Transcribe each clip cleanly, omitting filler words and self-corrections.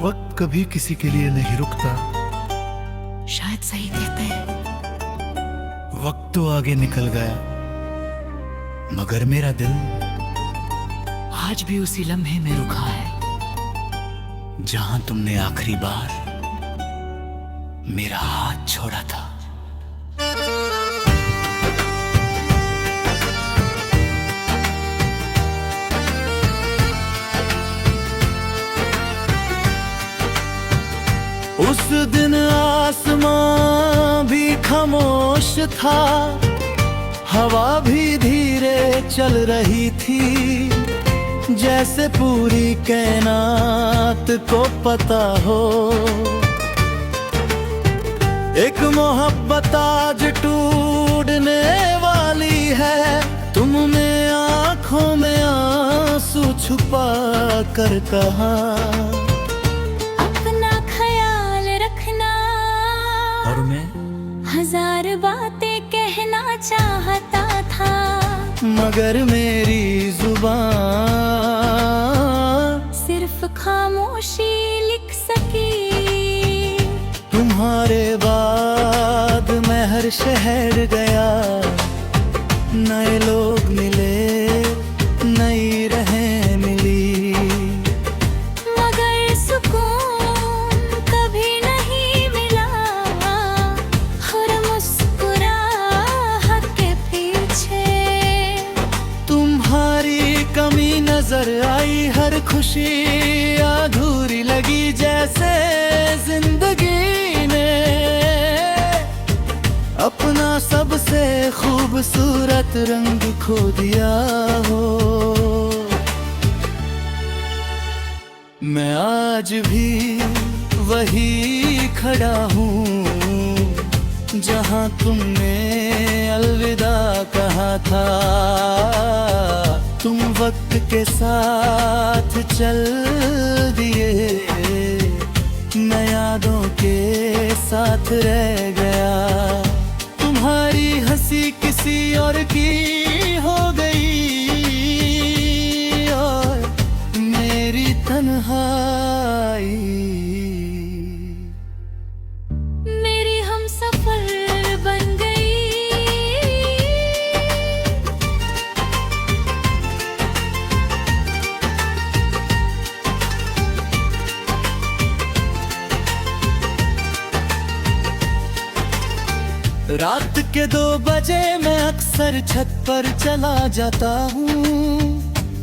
वक्त कभी किसी के लिए नहीं रुकता। शायद सही कहते हैं। वक्त तो आगे निकल गया, मगर मेरा दिल आज भी उसी लम्हे में रुका है जहां तुमने आखिरी बार मेरा हाथ छोड़ा था। उस दिन आसमां भी खामोश था, हवा भी धीरे चल रही थी, जैसे पूरी कायनात को पता हो एक मोहब्बत आज टूटने वाली है। तुमने आंखों में आंसू छुपा कर कहा, और मैं हजार बातें कहना चाहता था, मगर मेरी जुबान सिर्फ खामोशी लिख सकी। तुम्हारे बाद मैं हर शहर गया, नए लोग मिले, नई राहें मिली, मगर सुकून कभी नहीं मिला। हर मुस्कुराहट के पीछे तुम्हारी कमी नजर आई, हर खुशी अधूरी लगी, जैसे जिंदगी ने अपना सबसे खूबसूरत रंग खो दिया हो। मैं आज भी वही खड़ा हूँ जहाँ तुमने अलविदा कहा था। तुम वक्त के साथ चल दिए, मैं यादों के साथ रह गया। तुम्हारी हंसी किसी और की हो गई, और मेरी तन्हाई मेरी हमसफर बन गई। रात के 2 बजे मैं अक्सर छत पर चला जाता हूँ,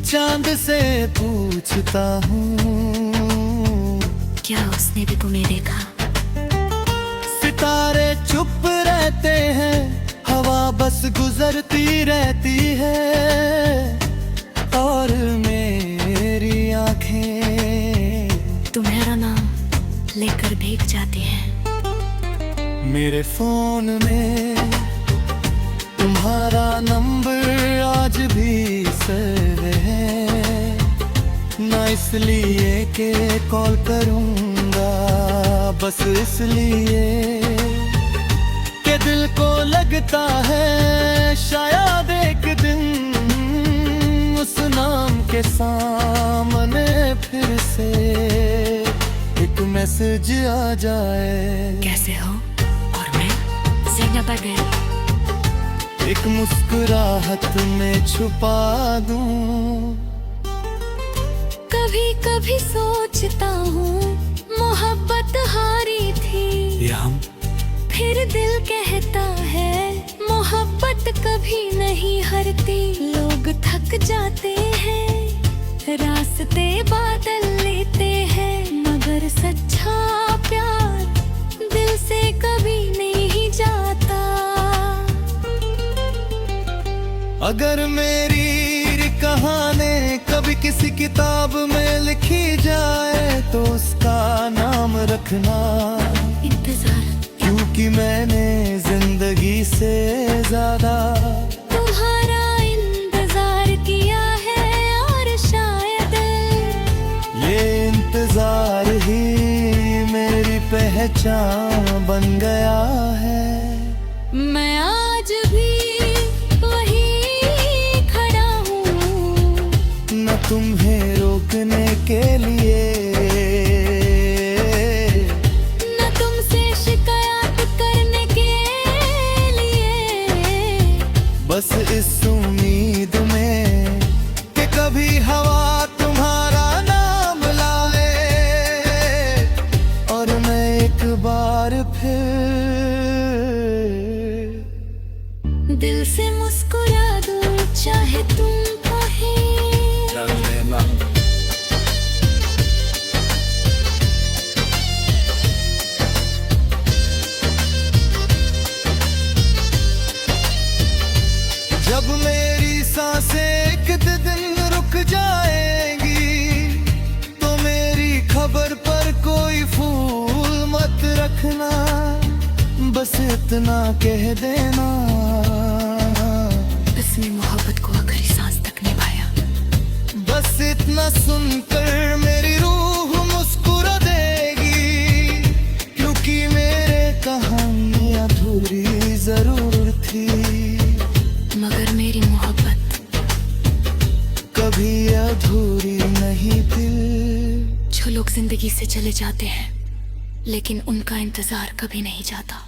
चांद से पूछता हूँ क्या उसने भी तुम्हें देखा? सितारे चुप रहते हैं, हवा बस गुजरती रहती है, और मेरी आंखें तुम्हारा नाम लेकर भीग जाती हैं। मेरे फोन में तुम्हारा नंबर आज भी सेव है, ना इसलिए कि कॉल करूँगा, बस इसलिए कि दिल को लगता है शायद एक दिन उस नाम के सामने फिर से एक मैसेज आ जाए। कैसे हो? और मैं जिंदाबाद एक मुस्कुराहट में छुपा दूं। कभी कभी सोचता हूँ मोहब्बत हारी थी, ये हम फिर दिल कहता है मोहब्बत कभी नहीं हारती। लोग थक जाते हैं, रास्ते बादल लेते हैं, मगर सच्चा प्यार दिल से कभी नहीं जाता। अगर मेरी कहानी कभी किसी किताब में लिखी जाए तो उसका नाम रखना इंतजार, क्योंकि मैंने जिंदगी से ज्यादा तुम्हारा इंतजार किया है, और शायद ये इंतजार ही मेरी पहचान बन गया है। मैं आज भी वही खड़ा हूँ, न तुम्हें रोकने के लिए एक दिन रुक जाएगी तो मेरी खबर पर कोई फूल मत रखना, बस इतना कह देना। इसने मोहब्बत को आखिरी सांस तक निभाया। बस इतना सुनकर मेरी रूह मुस्कुरा देगी, क्योंकि मेरे कहानी अधूरी जरूर थी। मगर मेरी मोहब्बत कभी अधूरी नहीं दिल। जो लोग जिंदगी से चले जाते हैं लेकिन उनका इंतजार कभी नहीं जाता।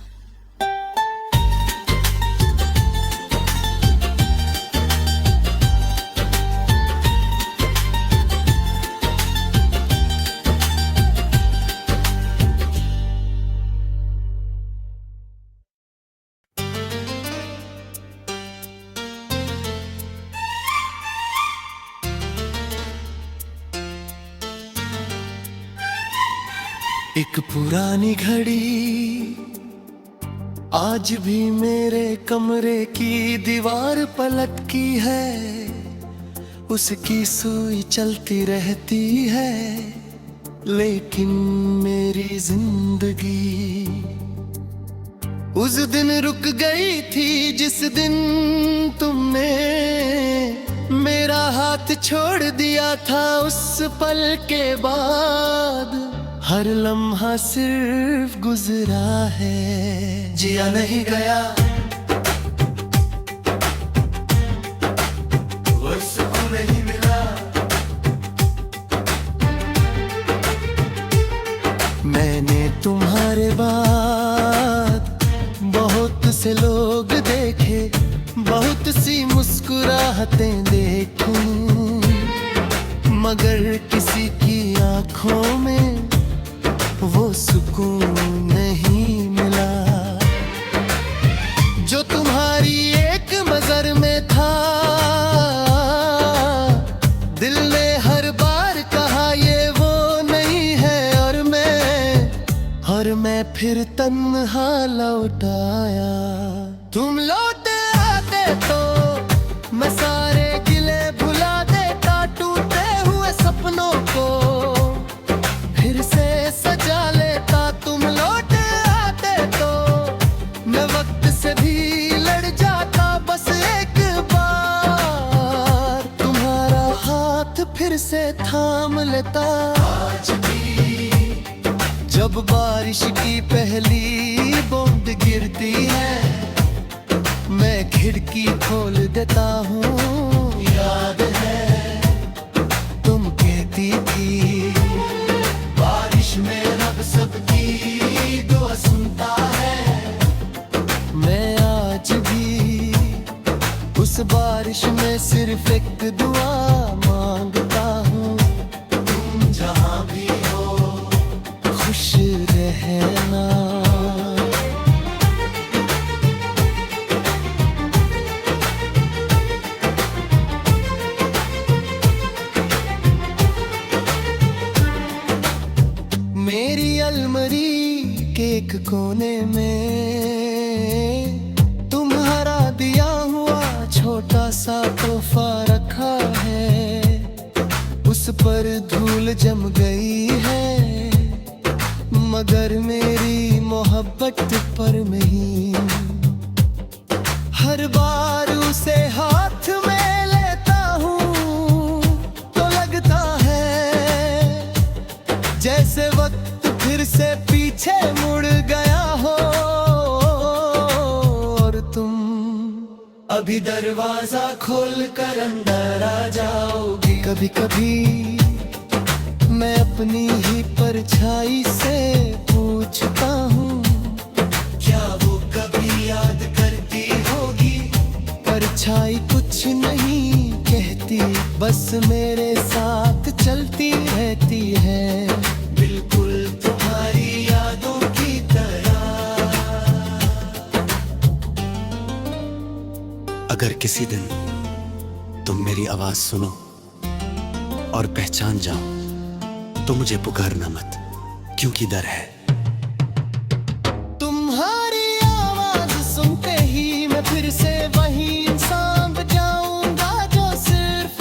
एक पुरानी घड़ी आज भी मेरे कमरे की दीवार पलटकी है, उसकी सुई चलती रहती है। लेकिन मेरी जिंदगी उस दिन रुक गई थी जिस दिन तुमने मेरा हाथ छोड़ दिया था। उस पल के बाद हर लम्हा सिर्फ गुजरा है, जिया नहीं गया। वो सुकून नहीं मिला। मैंने तुम्हारे बाद बहुत से लोग देखे, बहुत सी मुस्कुराहटें देखी, मगर किसी की आंखों में वो सुकून नहीं मिला जो तुम्हारी एक नजर में था। दिल ने हर बार कहा ये वो नहीं है, और मैं फिर तन्हा लौट आया। तुम लौट आते तो मैं सारे गिले भुला देता, टूटे हुए सपनों को फिर से सजा लेता। तुम लौट आते तो मैं वक्त से भी लड़ जाता, बस एक बार तुम्हारा हाथ फिर से थाम लेता। आज भी जब बारिश की पहली बूंद गिरती है, मैं खिड़की खोल देता हूँ। याद है तुम कहती थी बारिश में रब सबकी दुआ सुनता है। मैं आज भी उस बारिश में सिर्फ एक दुआ मांगता हूँ, तुम जहाँ भी हो खुश रहना। मेरी अलमारी के एक कोने में तुम्हारा दिया हुआ छोटा सा तोहफा रखा है। उस पर धूल जम गई है, मगर मेरी मोहब्बत पर नहीं। हर बार उसे हाथ में लेता हूँ तो लगता है जैसे वक्त फिर से पीछे मुड़ गया हो, और तुम अभी दरवाजा खोल कर अंदर आ जाओगी। कभी कभी मैं अपनी ही परछाई से पूछता हूँ, क्या वो कभी याद करती होगी। परछाई कुछ नहीं कहती, बस मेरे साथ चलती रहती है, बिल्कुल तुम्हारी यादों की तरह। अगर किसी दिन तुम मेरी आवाज सुनो और पहचान जाओ तो मुझे पुकारना मत, क्योंकि डर है। तुम्हारी आवाज सुनते ही मैं फिर से वही इंसान बन जाऊंगा जो सिर्फ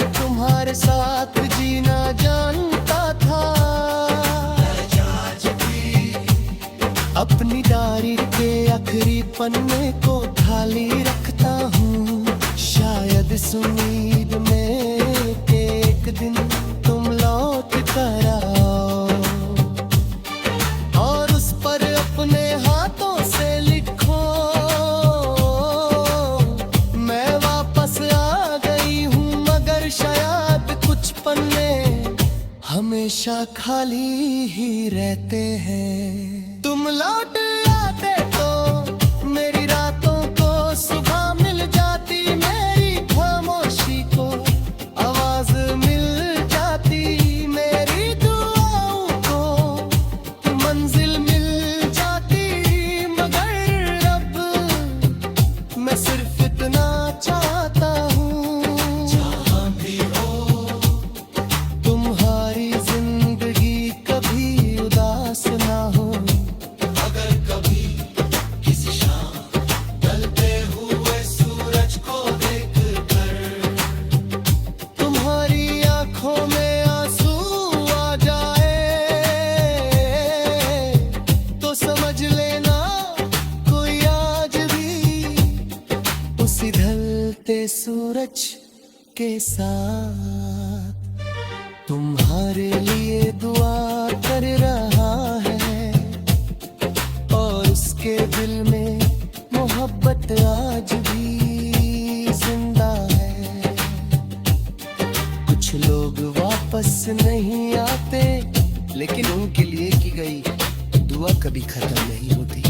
तुम्हारे साथ जीना जानता था। अपनी डायरी के आखिरी पन्ने को खाली रखता हूँ, शायद इस उम्मीद में कि एक दिन तुम लौट कर आओ और उस पर अपने हाथों से लिखो, मैं वापस आ गई हूँ मगर शायद कुछ पन्ने हमेशा खाली ही रहते हैं। तुम लौट आते तो मेरी रातों को सुबह मिल जाती, मेरी खामोशी को आवाज मिल जाती, मेरी दुआओं को मंजिल मिल जाती। मगर अब मैं सिर्फ इतना चाहता हूँ, जहाँ भी हो तुम्हारी जिंदगी कभी उदास ना हो। उसी ढलते सूरज के साथ तुम्हारे लिए दुआ कर रहा है और उसके दिल में मोहब्बत आज भी जिंदा है। कुछ लोग वापस नहीं आते, लेकिन उनके लिए की गई दुआ कभी खत्म नहीं होती।